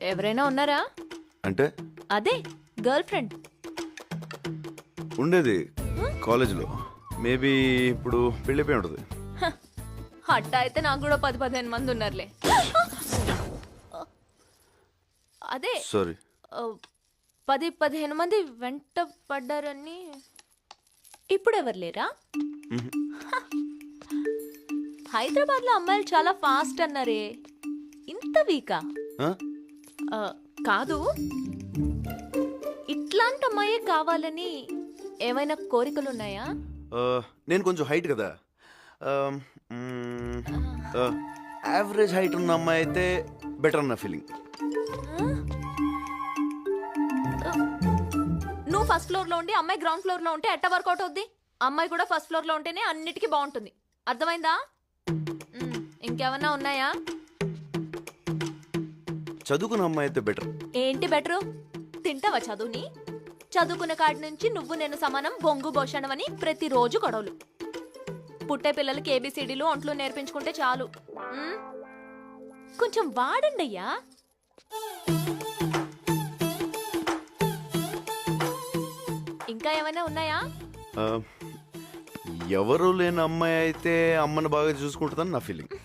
ఎవరైనా ఉన్నారా? అంటే అదే గర్ల్ ఫ్రెండ్. ఉండేది కాలేజీలో. మేబీ ఇప్పుడు పెళ్ళిపోయి ఉంటుంది. అట్ట అయితే నాకు కూడా 10-15 మంది ఉన్నారులే. అదే సారీ. 10-15 మంది వెంట పడ్డారని. ఇప్పుడు ఎవరు లేరా? హైదరాబాద్ లో అమ్మాయిలు చాలా ఫాస్ట్ అన్నారే, ఇంత వీకా? కాదు, ఇట్లాంటి అమ్మాయే కావాలని ఏమైనా కోరికలున్నాయా? నేను కొంచెం హైట్ కదా, యావరేజ్ హైట్ ఉన్న అమ్మాయి అయితే బెటర్ అన్న ఫీలింగ్. నువ్వు ఫస్ట్ ఫ్లోర్ లో ఉండి అమ్మాయి గ్రౌండ్ ఫ్లోర్ లో ఉంటే ఎట్ట వర్కౌట్ అవుద్ది? అమ్మాయి కూడా ఫస్ట్ ఫ్లోర్ లో ఉంటేనే అన్నిటికీ బాగుంటుంది. అర్థమైందా? ఇంకేమన్నా ఉన్నాయా? చదువుకున్న అమ్మాయి అయితే బెటర్. ఏంటి బెటరు? తింటావా చదువుని? చదువుకున్న కాడి నుంచి నువ్వు నేను సమానం, బొంగు భోషణం అని ప్రతిరోజు గొడవలు. పుట్టే పిల్లలకి ఏబిసిడీలు ఒంట్లు నేర్పించుకుంటే చాలు. కొంచెం వాడండి అయ్యా. ఇంకా ఏమైనా ఉన్నాయా? ఎవరు లేని అమ్మాయి అయితే అమ్మని బాగా చూసుకుంటుందని నా ఫీలింగ్.